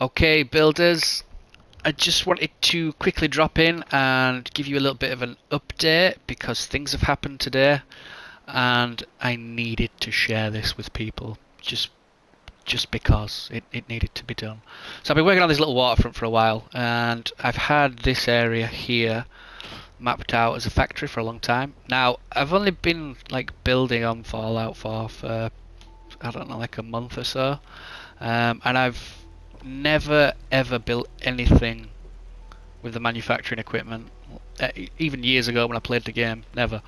Okay, builders, I just wanted to quickly drop in and give you a little bit of an update because things have happened today and I needed to share this with people just because it needed to be done. So I've been working on this little waterfront for a while and I've had this area here mapped out as a factory for a long time. Now, I've only been like building on Fallout 4 for I don't know, like a month or so. And I've never ever built anything with the manufacturing equipment. Even years ago when I played the game, never.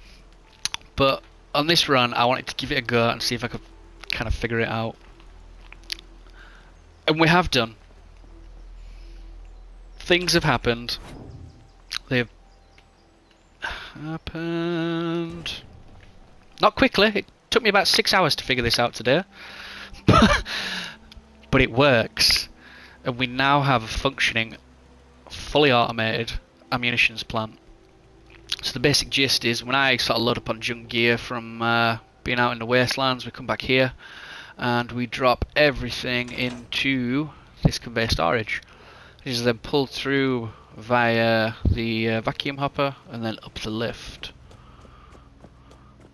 But on this run, I wanted to give it a go and see if I could kind of figure it out. And we have done. Things have happened. They've happened. Not quickly. It took me about 6 hours to figure this out today. But it works. And we now have a functioning, fully automated ammunitions plant. So the basic gist is when I sort of load up on junk gear from being out in the wastelands, we come back here and we drop everything into this conveyor storage. This is then pulled through via the vacuum hopper and then up the lift.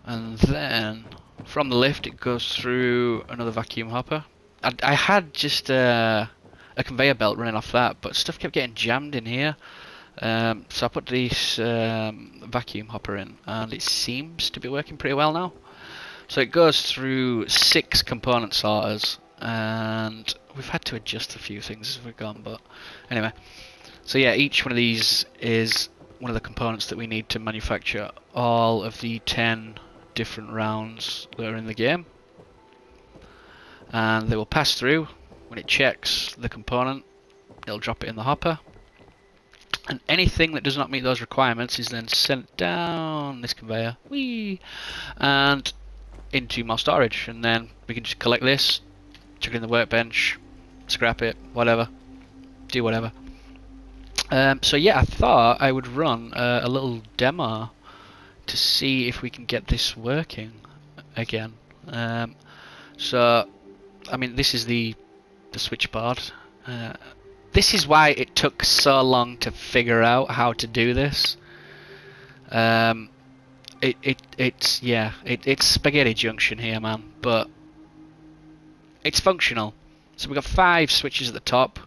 And then from the lift it goes through another vacuum hopper. I had just a conveyor belt running off that, but stuff kept getting jammed in here. So I put this vacuum hopper in and it seems to be working pretty well now. So it goes through 6 component sorters and we've had to adjust a few things as we've gone, but anyway. So yeah, each one of these is one of the components that we need to manufacture all of the 10 different rounds that are in the game. And they will pass through. When it checks the component, it'll drop it in the hopper. And anything that does not meet those requirements is then sent down this conveyor, whee, and into more storage. And then we can just collect this, chuck it in the workbench, scrap it, whatever, do whatever. So yeah, I thought I would run a little demo to see if we can get this working again. So, I mean, this is the switchboard. This is why it took so long to figure out how to do this. It's spaghetti junction here, man, but it's functional. So we've got 5 switches at the top,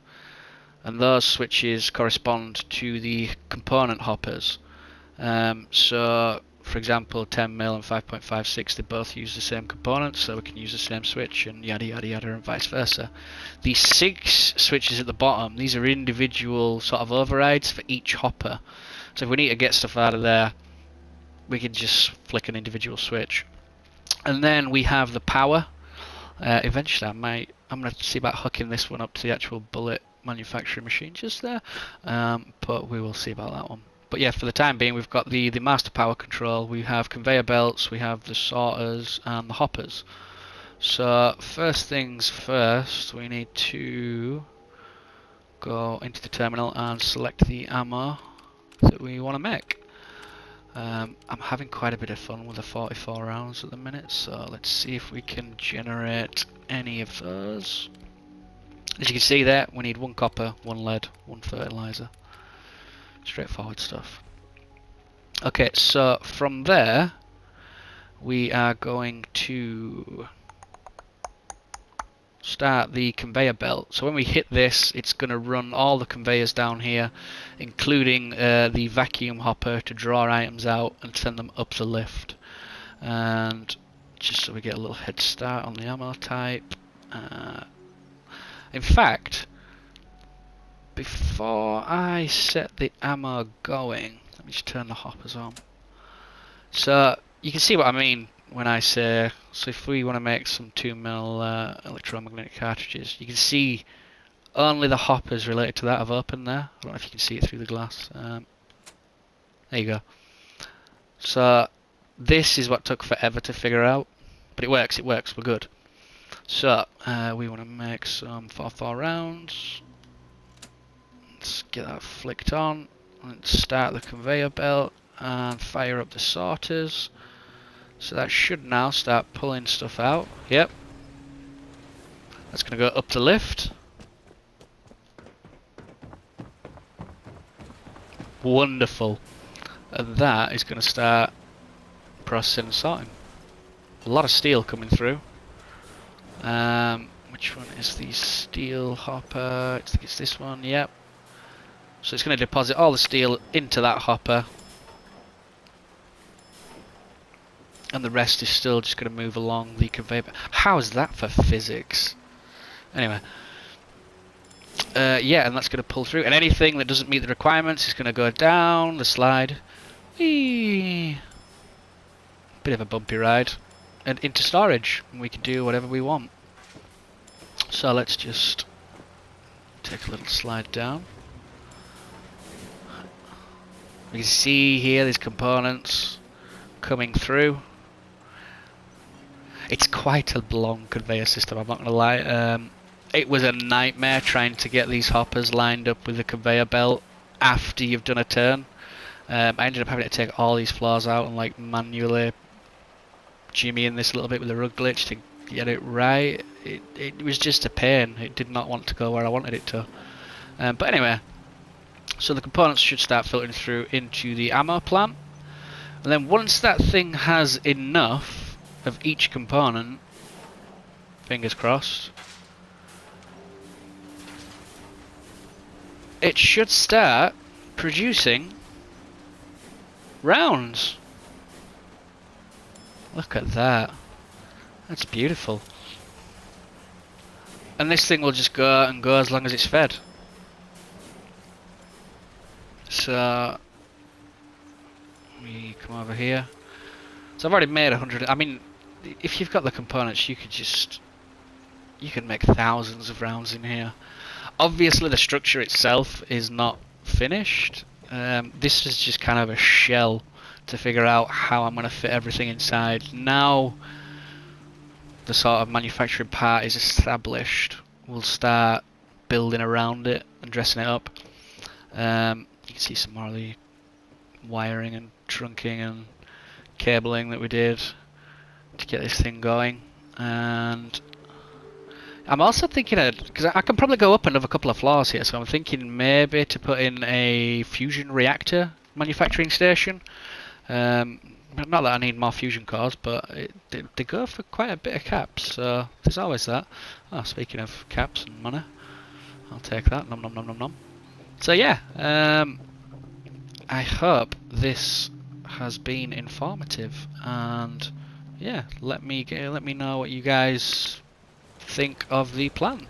and those switches correspond to the component hoppers. So, for example, 10mm and 5.56, they both use the same components, so we can use the same switch, and yada yada yada, and vice versa. The 6 switches at the bottom, these are individual sort of overrides for each hopper. So if we need to get stuff out of there, we can just flick an individual switch. And then we have the power. Eventually I'm going to see about hooking this one up to the actual bullet manufacturing machine just there, but we will see about that one. But yeah, for the time being, we've got the master power control, we have conveyor belts, we have the sorters and the hoppers. So first things first, we need to go into the terminal and select the ammo that we want to make. I'm having quite a bit of fun with the 44 rounds at the minute, so let's see if we can generate any of those. As you can see there, we need 1 copper, 1 lead, 1 fertilizer. Straightforward stuff. Okay, so from there we are going to start the conveyor belt. So when we hit this, it's going to run all the conveyors down here, including the vacuum hopper to draw items out and send them up the lift. And just so we get a little head start on the ammo type. In fact, before I set the ammo going, let me just turn the hoppers on. So you can see what I mean when I say, so if we want to make some 2mm electromagnetic cartridges, you can see only the hoppers related to that have opened there. I don't know if you can see it through the glass. There you go. So this is what took forever to figure out, but it works, we're good. So we want to make some 44 rounds. Let's get that flicked on. Let's start the conveyor belt and fire up the sorters. So that should now start pulling stuff out. Yep. That's going to go up the lift. Wonderful. And that is going to start processing and sorting. A lot of steel coming through. Which one is the steel hopper? I think it's this one, yep. So it's going to deposit all the steel into that hopper. And the rest is still just going to move along the conveyor. How is that for physics? Anyway. Yeah, and that's going to pull through. And anything that doesn't meet the requirements is going to go down the slide. Whee! Bit of a bumpy ride. And into storage. And we can do whatever we want. So let's just take a little slide down. You can see here these components coming through. It's quite a long conveyor system, I'm not going to lie. It was a nightmare trying to get these hoppers lined up with the conveyor belt after you've done a turn. I ended up having to take all these floors out and like manually jimmy in this a little bit with a rug glitch to get it right. It was just a pain. It did not want to go where I wanted it to. But anyway, so the components should start filtering through into the ammo plant. And then once that thing has enough of each component, fingers crossed, it should start producing rounds. Look at that. That's beautiful. And this thing will just go and go as long as it's fed. So we come over here. So I've already made 100. I mean, if you've got the components, you can make thousands of rounds in here. Obviously, the structure itself is not finished. This is just kind of a shell to figure out how I'm going to fit everything inside. Now the sort of manufacturing part is established, we'll start building around it and dressing it up. You can see some more of the wiring and trunking and cabling that we did to get this thing going. And I'm also thinking, because I can probably go up another couple of floors here, so I'm thinking maybe to put in a fusion reactor manufacturing station. Not that I need more fusion cores, but they go for quite a bit of caps, so there's always that. Oh, speaking of caps and money, I'll take that. Nom nom nom nom nom. So yeah, I hope this has been informative, and yeah, let me know what you guys think of the plan.